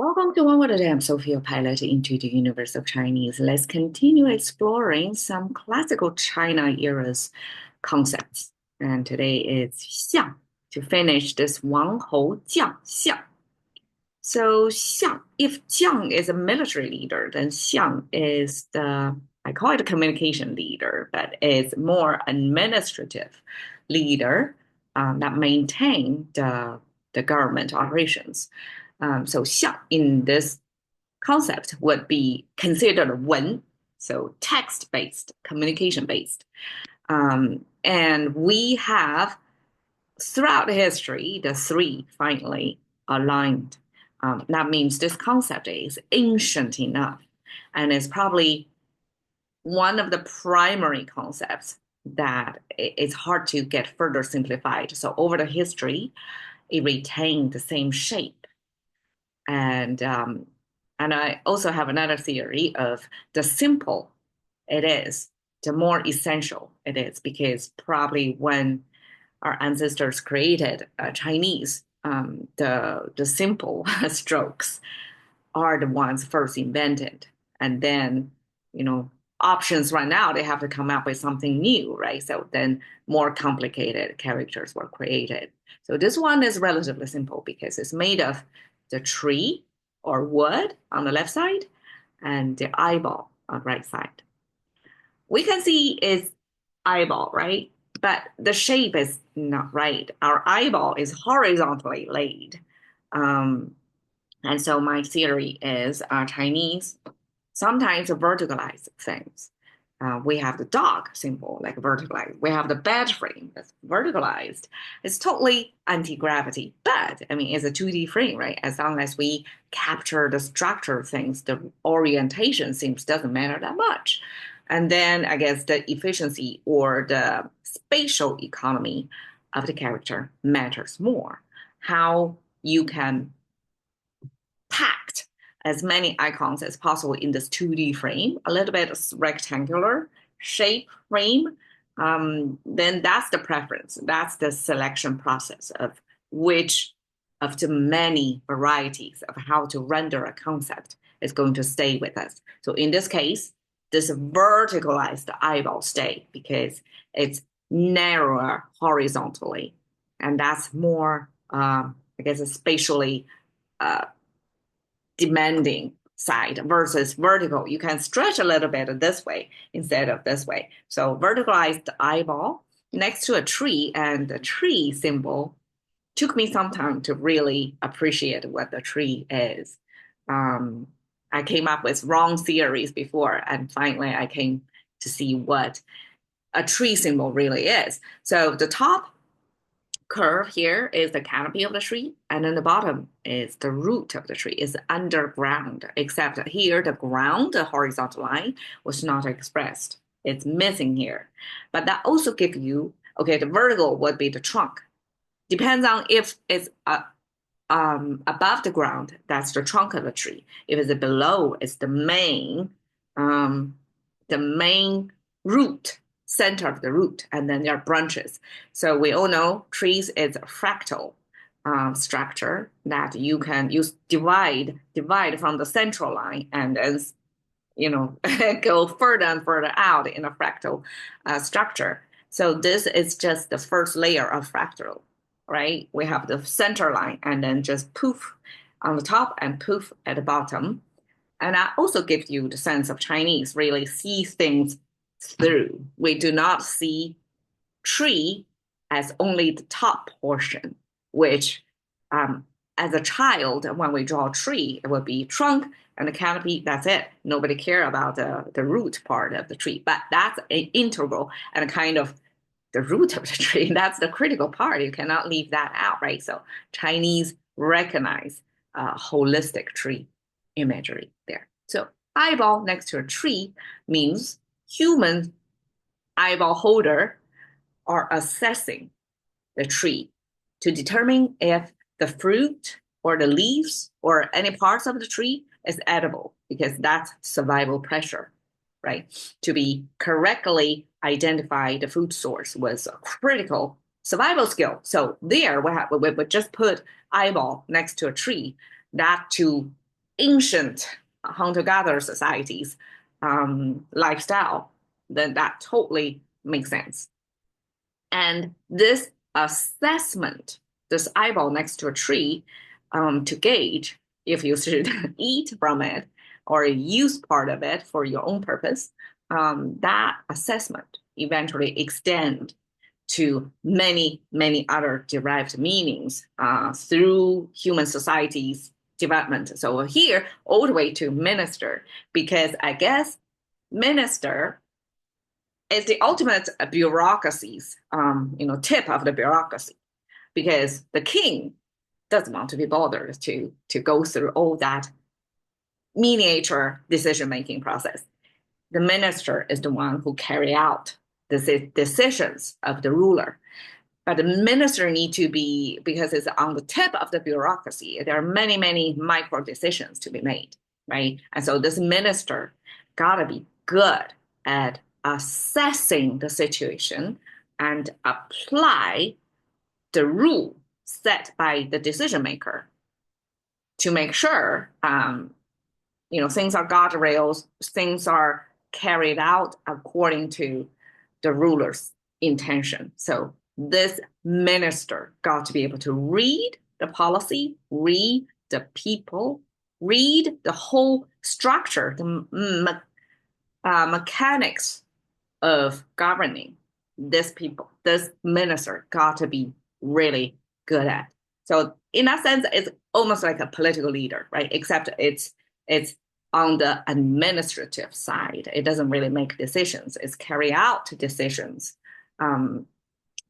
Welcome to OWAD. I'm Sophia, pilot into the universe of Chinese. Let's continue exploring some classical China era's concepts. And today is Xiang to finish this Wang Hou Jiang Xiang. So Xiang, if Jiang is a military leader, then Xiang is I call it a communication leader, but it's more administrative leader that maintain the government operations. So Xiang in this concept would be considered Wen, so text-based, communication-based. And we have throughout history, the three finally aligned. That means this concept is ancient enough and is probably one of the primary concepts that it's hard to get further simplified. So over the history, it retained the same shape. And and I also have another theory of the simple it is, the more essential it is, because probably when our ancestors created Chinese, the simple strokes are the ones first invented, and then you know options run out. They have to come up with something new, right? So then more complicated characters were created. So this one is relatively simple because it's made of the tree or wood on the left side and the eyeball on the right side. We can see it's eyeball, right? But the shape is not right. Our eyeball is horizontally laid. Um, and so my theory is Chinese sometimes verticalize things. We have the dog symbol, like verticalized. We have the bed frame that's verticalized. It's totally anti-gravity, but I mean, it's a 2D frame, right? As long as we capture the structure of things, the orientation seems doesn't matter that much. And then I guess the efficiency or the spatial economy of the character matters more. How you can packed as many icons as possible in this 2D frame, a little bit rectangular shape frame, then that's the preference. That's the selection process of which of the many varieties of how to render a concept is going to stay with us. So in this case, this verticalized eyeball stay because it's narrower horizontally, and that's more, I guess, spatially uh, demanding side versus vertical. You can stretch a little bit this way instead of this way. So verticalized eyeball next to a tree, and the tree symbol took me some time to really appreciate what the tree is. Um, I came up with wrong theories before, and finally I came to see what a tree symbol really is. So the top curve here is the canopy of the tree, and then the bottom is the root of the tree, is underground, except here the ground, the horizontal line, was not expressed. It's missing here. But that also gives you, okay, the vertical would be the trunk. Depends on if it's above the ground, that's the trunk of the tree. If it's below, it's the main root, center of the root, and then there are branches. So we all know trees is a fractal structure that you can use divide from the central line, and then go further and further out in a fractal structure. So this is just the first layer of fractal, right? We have the center line and then just poof on the top and poof at the bottom. And that also gives you the sense of Chinese really see things through. We do not see tree as only the top portion, which as a child, when we draw a tree, it would be trunk and the canopy, that's it. Nobody care about the root part of the tree, but that's an integral and a kind of the root of the tree. That's the critical part. You cannot leave that out, right? So Chinese recognize holistic tree imagery there. So eyeball next to a tree means human eyeball holder are assessing the tree to determine if the fruit or the leaves or any parts of the tree is edible, because that's survival pressure, right? To be correctly identify the food source was a critical survival skill. So there we would just put eyeball next to a tree, that to ancient hunter-gatherer societies lifestyle, then that totally makes sense. And this assessment, this eyeball next to a tree, to gauge if you should eat from it or use part of it for your own purpose, that assessment eventually extend to many, many other derived meanings through human societies development. So here, all the way to minister, because I guess minister is the ultimate bureaucracy's, tip of the bureaucracy, because the king doesn't want to be bothered to go through all that miniature decision-making process. The minister is the one who carry out the decisions of the ruler. But the minister need to be, because it's on the tip of the bureaucracy, there are many, many micro decisions to be made, right? And so this minister gotta be good at assessing the situation and apply the rule set by the decision maker to make sure things are guardrails, things are carried out according to the ruler's intention. So this minister got to be able to read the policy, read the people, read the whole structure, the mechanics of governing this people. This minister got to be really good at. So in that sense, it's almost like a political leader, right? Except it's on the administrative side. It doesn't really make decisions. It's carry out decisions.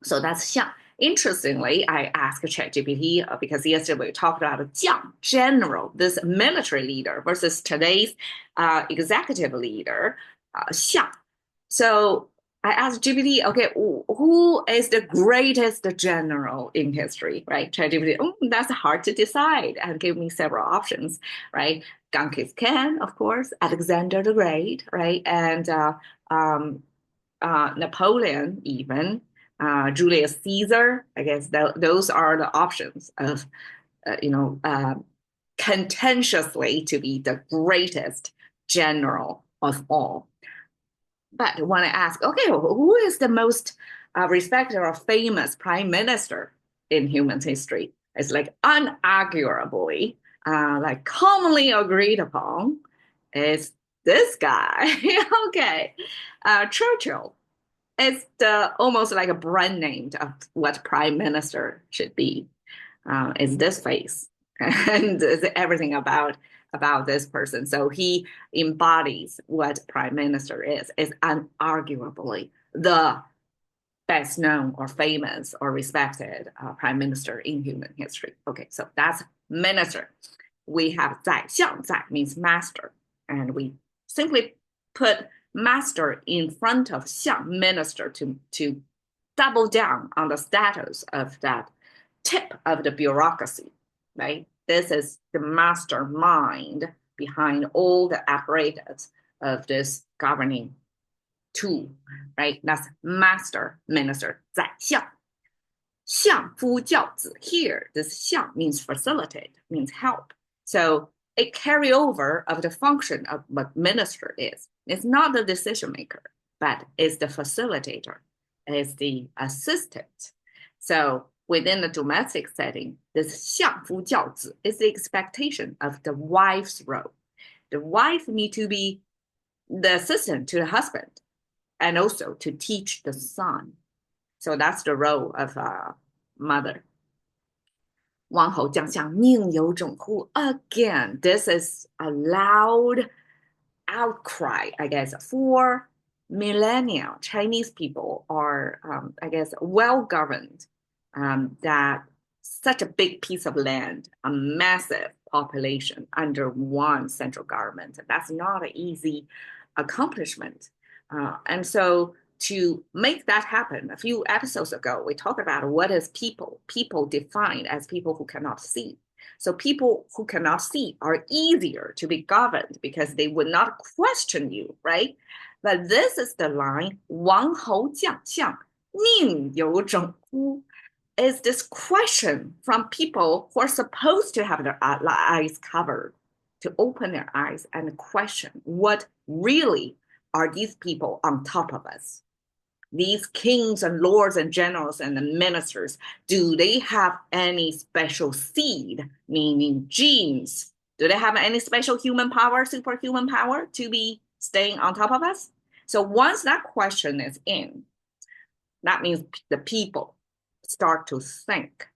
So that's 像. Interestingly, I asked ChatGPT because yesterday we talked about 将 general, this military leader versus today's executive leader, 像. So I asked GPT, okay, who is the greatest general in history, right? ChatGPT, that's hard to decide, and gave me several options, right? Genghis Khan, of course, Alexander the Great, right? And Napoleon, even. Julius Caesar, I guess those are the options of, contentiously to be the greatest general of all. But when I ask, okay, who is the most respected or famous prime minister in human history? It's like unarguably, like commonly agreed upon, is this guy. Okay, Churchill. It's almost like a brand name of what prime minister should be. It's this face and everything about this person. So he embodies what prime minister is unarguably the best known or famous or respected prime minister in human history. Okay, so that's minister. We have 在, 相在 means master, and we simply put master in front of 相 minister to double down on the status of that tip of the bureaucracy, right? This is the mastermind behind all the apparatus of this governing tool, right? That's master, minister, 在相. 相夫教子. Here, this 相 means facilitate, means help. So a carryover of the function of what minister is. It's not the decision maker, but it's the facilitator, it's the assistant. So within the domestic setting, this 相夫教子is the expectation of the wife's role. The wife need to be the assistant to the husband and also to teach the son. So that's the role of a mother. 王侯将相宁有种乎? Again, this is a loud outcry, I guess, for millennia. Chinese people are, I guess, well-governed, that such a big piece of land, a massive population under one central government. That's not an easy accomplishment. And so to make that happen, a few episodes ago, we talked about what is people. People defined as people who cannot see. So people who cannot see are easier to be governed because they would not question you, right? But this is the line, 王侯将相宁有种乎? Is this question from people who are supposed to have their eyes covered. to open their eyes and question what really are these people on top of us? These kings and lords and generals and the ministers, do they have any special seed, meaning genes? Do they have any special human power, superhuman power to be staying on top of us? So once that question is in, that means the people start to think,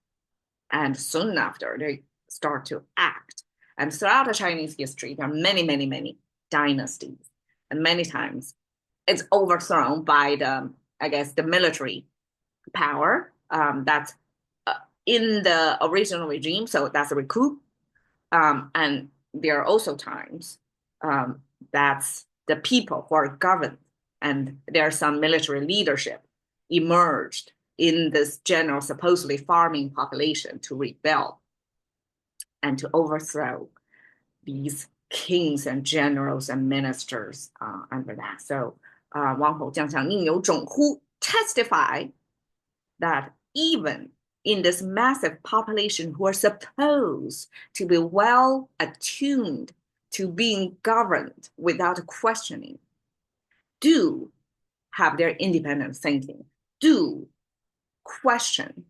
and soon after they start to act. And throughout the Chinese history, there are many, many, many dynasties, and many times it's overthrown by the military power that's in the original regime. So that's a coup. And there are also times that's the people who are governed, and there's some military leadership emerged in this general, supposedly farming population to rebel and to overthrow these kings and generals and ministers under that. So Wang Hou Jiang Xiang Ning You Zhong Hu testify that even in this massive population who are supposed to be well attuned to being governed without questioning, do have their independent thinking, do question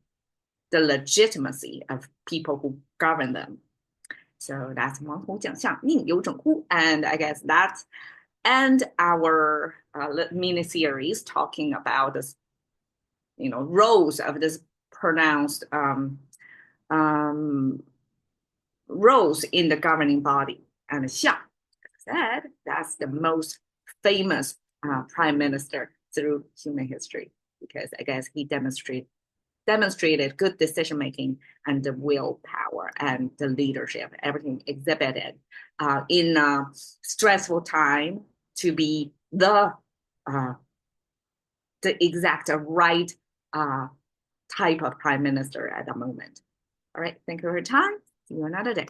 the legitimacy of people who govern them. So that's Wang Hou Jiang Xiang Ning You Zhong Hu. And I guess that's and our mini series talking about this, roles of this pronounced roles in the governing body. And Xia said that's the most famous prime minister through human history, because I guess he demonstrated good decision making and the willpower and the leadership, everything exhibited in a stressful time to be the exact right type of prime minister at the moment. All right, thank you for your time. See you another day.